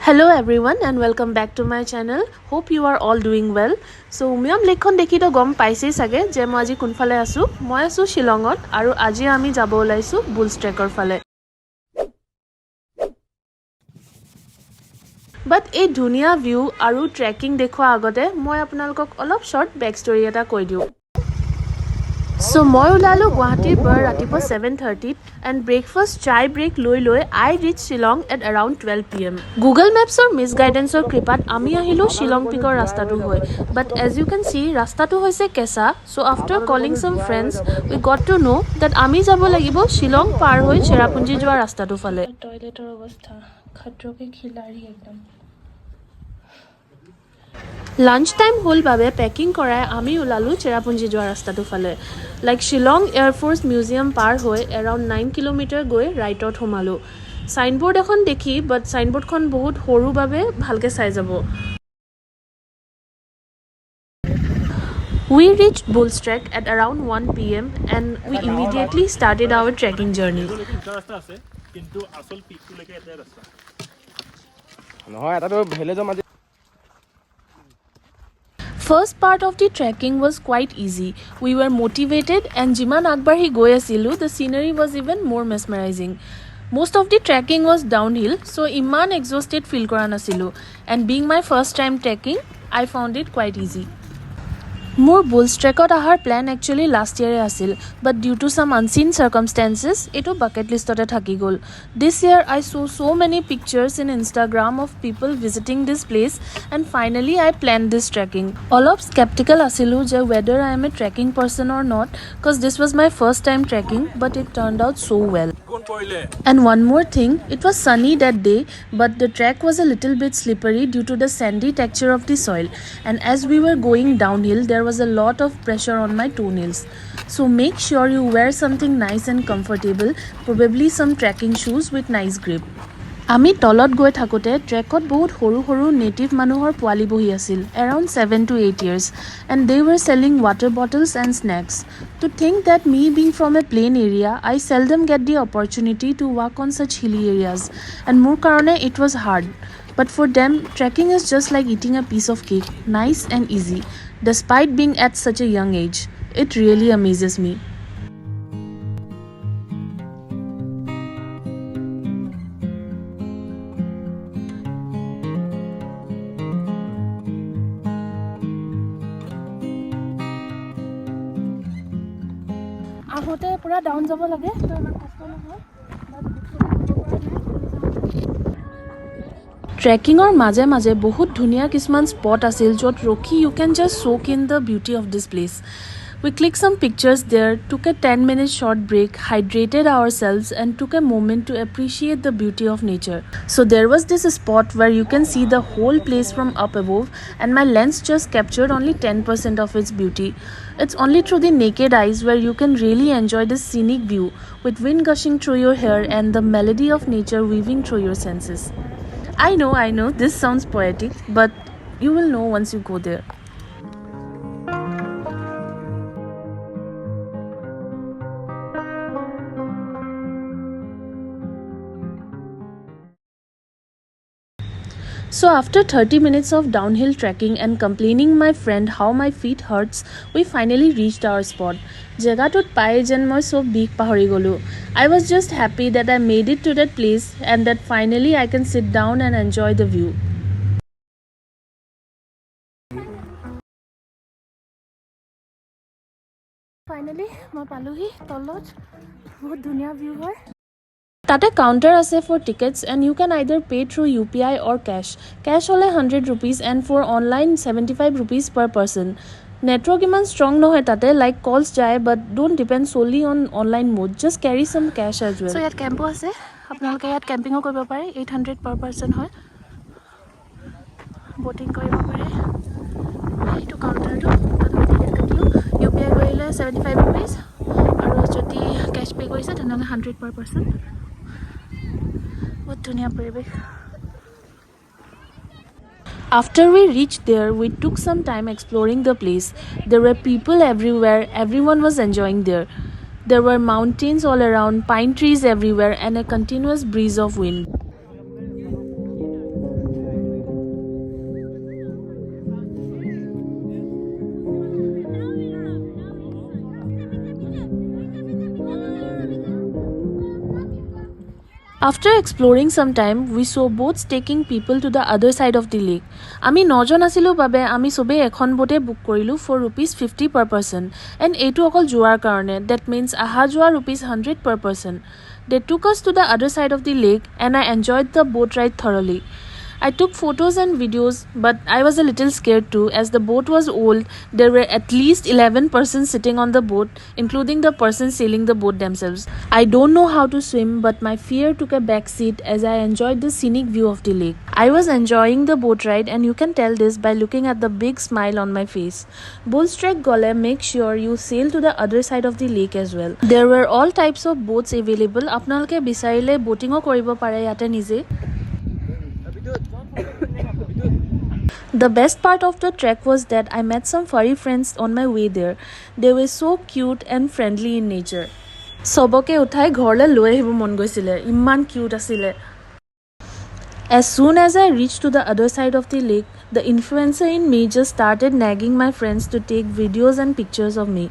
Hello everyone and welcome back to my channel. Hope you are all doing well. So miam lekhon dekhi to gom paise sage je moi aji kunfale asu. Moi asu shillongot aru aji ami jabo olaisu BullsTrekor fale. But ei dhunia view aru trekking dekho agote moi apnalokok olop short back story eta koi diu. So moi ulalu Guwahati bar ratipo 7:30 and breakfast chai break loi I reached Shillong at around 12 p.m. Google Maps or misguidance or kripat ami ahilu Shillong peak or rasta tu hoy. But as you can see rasta tu hoise kesa. So after calling some friends we got to know that ami jabo lagibo Shillong par hoy cherrapunji joa rasta tu fale. Toilet or avastha khatro ke khilari ekdam. Lunch time hol babe packing korai ami ulalu cherrapunji joa rasta tu fale. Like Shillong Air Force Museum par hoy around 9 km goi right out homalu. Signboard ekhon dekhi but signboard khon bahut horu babe bhalke sai jabo. We reached BullsTrek at around 1 p.m. and we immediately started our trekking journey. First part of the trekking was quite easy. We were motivated and jiman agbarhi goi asilu, the scenery was even more mesmerizing. Most of the trekking was downhill, so iman exhausted feel kora nasilu. And being my first time trekking, I found it quite easy. More BullsTrekot ahar plan actually last year asil, but due to some unseen circumstances, eto bucket list ote thaki gol. This year I saw so many pictures in Instagram of people visiting this place, and finally I planned this trekking. All of skeptical asilu je whether I am a trekking person or not, cause this was my first time trekking, but it turned out so well. And one more thing, it was sunny that day, but the trek was a little bit slippery due to the sandy texture of the soil, and as we were going downhill there was a lot of pressure on my toenails. So make sure you wear something nice and comfortable, probably some trekking shoes with nice grip. Ami tolot goi thakote trekot bahut horu native manuhor poali bohi asil around 7 to 8 years, and they were selling water bottles and snacks. To think that me being from a plain area, I seldom get the opportunity to walk on such hilly areas, and more karone it was hard. But for them, trekking is just like eating a piece of cake, nice and easy, despite being at such a young age. It really amazes me. ahote pura down jabo lage to iman kosto nohoy. Trekking or maje bahut dhuniya kisman spot asil jot rokhi you can just soak in the beauty of this place. We clicked some pictures there, took a 10-minute short break, hydrated ourselves and took a moment to appreciate the beauty of nature. So there was this spot where you can see the whole place from up above, and my lens just captured only 10% of its beauty. It's only through the naked eyes where you can really enjoy this scenic view, with wind gushing through your hair and the melody of nature weaving through your senses. I know, this sounds poetic, but you will know once you go there. So after 30 minutes of downhill trekking and complaining my friend how my feet hurts, we finally reached our spot. Jagatut pai jen moi sob bik pahori golu. I was just happy that I made it to that place and that finally I can sit down and enjoy the view. Finally, moi paluhi tolot bahut dhuniya view hoy. Tate counter ase for tickets and you can either pay through UPI or cash. Cash hole 100 rupees and for online 75 rupees per person. Network iman strong no hai tate, like calls jai, but don't depend solely on online mode. Just carry some cash as well. So yat campo ase, apnaloke yat camping o koribo pare, 800 per person hoy. Boating koribo pare. Etu counter tu, apni ticket katilu. UPI korile 75 rupees aru jodi cash pay korise thenole 100 per person. After we reached there, we took some time exploring the place. There were people everywhere, everyone was enjoying there. There were mountains all around, pine trees everywhere and a continuous breeze of wind. After exploring some time, we saw boats taking people to the other side of the lake. Ami 9 জন আছিলো বাবে আমি সবে এখন bote book কৰিলো for ₹50 per person and এইটো অকল যোৱাৰ কাৰণে, that means আহা যোৱা ₹100 per person. They took us to the other side of the lake and I enjoyed the boat ride thoroughly. I took photos and videos, but I was a little scared too as the boat was old. There were at least 11 persons sitting on the boat, including the person sailing the boat themselves. I don't know how to swim, but my fear took a back seat as I enjoyed the scenic view of the lake. I was enjoying the boat ride and you can tell this by looking at the big smile on my face. BullsTrek Wahniangleng make sure you sail to the other side of the lake as well. There were all types of boats available. Apnalke bisarile boating o koribo pare yate nije. The best part of the trek was that I met some furry friends on my way there. They were so cute and friendly in nature. Soboke uthai ghorle loi ahibo mon goisile, imman cute asile. As soon as I reached to the other side of the lake, the influencer in me just started nagging my friends to take videos and pictures of me.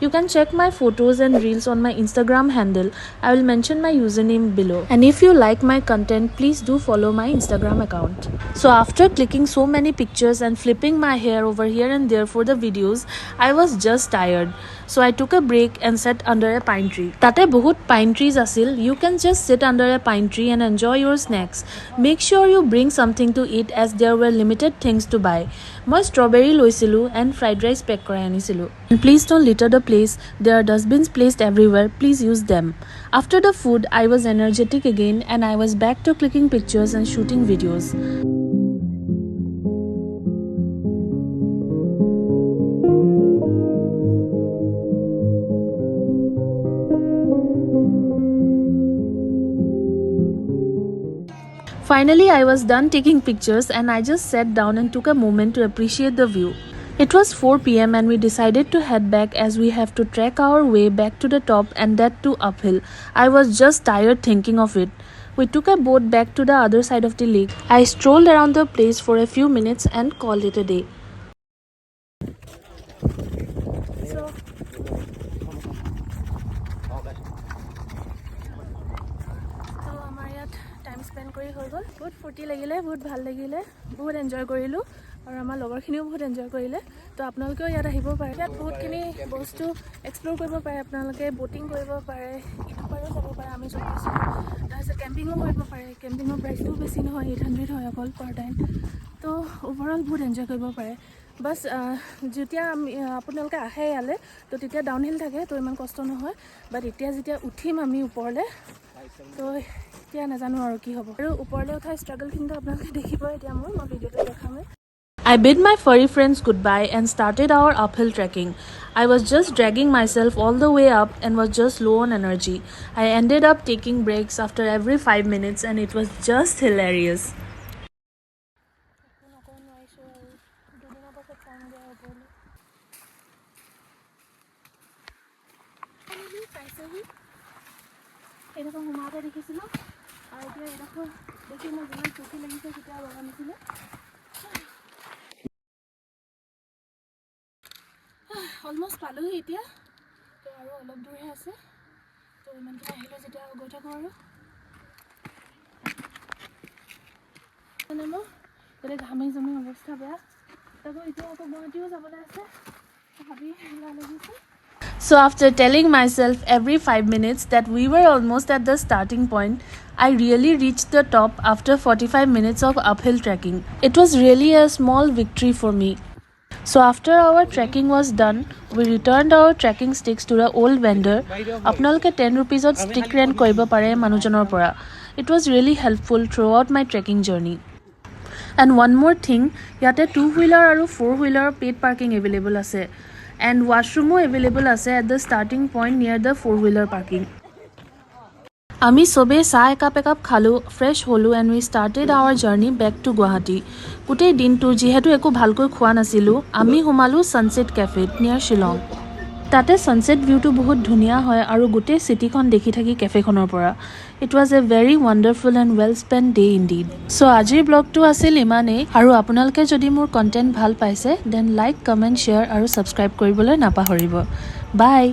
You can check my photos and reels on my Instagram handle. I will mention my username below. And if you like my content, please do follow my Instagram account. So after clicking so many pictures and flipping my hair over here and there for the videos, I was just tired. So I took a break and sat under a pine tree. Tate bahut pine trees asil. You can just sit under a pine tree and enjoy your snacks. Make sure you bring something to eat as there were limited things to buy. Moi strawberry loisilu and fried rice pack korai anisilu. And please don't litter the place. There are dustbins placed everywhere. Please use them. After the food, I was energetic again and I was back to clicking pictures and shooting videos. Finally, I was done taking pictures and I just sat down and took a moment to appreciate the view. It was 4 p.m. and we decided to head back as we have to trek our way back to the top and that too uphill. I was just tired thinking of it. We took a boat back to the other side of the lake. I strolled around the place for a few minutes and called it a day. So আমাৰ ইয়াত time spend কৰি হৈ গ'ল, বহুত ফূৰ্তি লাগিলে, বহুত ভাল লাগিলে, বহুত এনজয় কৰিলোঁ আৰু আমাৰ লগৰখিনিও বহুত এনজয় কৰিলে। তো আপোনালোকেও ইয়াত আহিব পাৰে। ইয়াত বহুতখিনি বস্তু এক্সপ্ল'ৰ কৰিব পাৰে, আপোনালোকে ব'টিং কৰিব পাৰে, ইটো পাৰেও যাব পাৰে, আমি য'ত গৈছিলোঁ। তাৰপিছত কেম্পিঙো কৰিব পাৰে। কেম্পিঙৰ প্ৰাইচটোও বেছি নহয়, 800 হয় অকল পাৰ টাইম। তো অভাৰঅল বহুত এনজয় কৰিব পাৰে। বাছ যেতিয়া আপোনালোকে আহে ইয়ালৈ তো তেতিয়া ডাউনহিল থাকে, তো ইমান কষ্ট নহয়। বাট এতিয়া যেতিয়া উঠিম আমি ওপৰলৈ, তো এতিয়া নাজানো আৰু কি হ'ব। আৰু ওপৰলৈ উঠাই ষ্ট্ৰাগলখিনিতো আপোনালোকে দেখিবই এতিয়া মই ভিডিঅ'টো দেখামেই। I bid my furry friends goodbye and started our uphill trekking. I was just dragging myself all the way up and was just low on energy. I ended up taking breaks after every 5 minutes and it was just hilarious. Almost পালোহি এতিয়া, তো আৰু অলপ দূৰহে আছে। তো ইমানখিনি আহিলে যেতিয়া গৈ থাকোঁ আৰু মানে মোৰ গোটেই ঘামি জমি অৱস্থা বেয়া। তাকো এতিয়া আকৌ গুৱাহাটীও যাবলৈ আছে, ভাবি বেয়া লাগিছে। So after telling myself every 5 minutes that we were almost at the starting point, I really reached the top after 45 minutes of uphill trekking. It was really a small victory for me. So after our trekking was done, we returned our trekking sticks to the old vendor. Apnaloke 10 rupees on stick rent koribo pare manujonor pora. It was really helpful throughout my trekking journey. And one more thing, yate 2-wheeler aru 4-wheeler paid parking available ase. And washroom available ase at the starting point near the 4-wheeler parking. আমি সবে চাহ একাপ খালোঁ, fresh হ'লোঁ and we started our journey back to Guwahati. গোটেই দিনটো যিহেতু একো ভালকৈ খোৱা নাছিলোঁ, আমি সোমালোঁ ছানছেট কেফেত নিয়াৰ শ্বিলং। তাতে ছানছেট ভিউটো বহুত ধুনীয়া হয় আৰু গোটেই চিটিখন দেখি থাকি কেফেখনৰ পৰা। It was a very wonderful and well spend day indeed. So' আজিৰ ব্লগটো আছিল ইমানেই, আৰু আপোনালোকে যদি মোৰ কণ্টেণ্ট ভাল পাইছে দেন লাইক, কমেণ্ট, শ্বেয়াৰ আৰু ছাবস্ক্ৰাইব কৰিবলৈ নাপাহৰিব। বাই।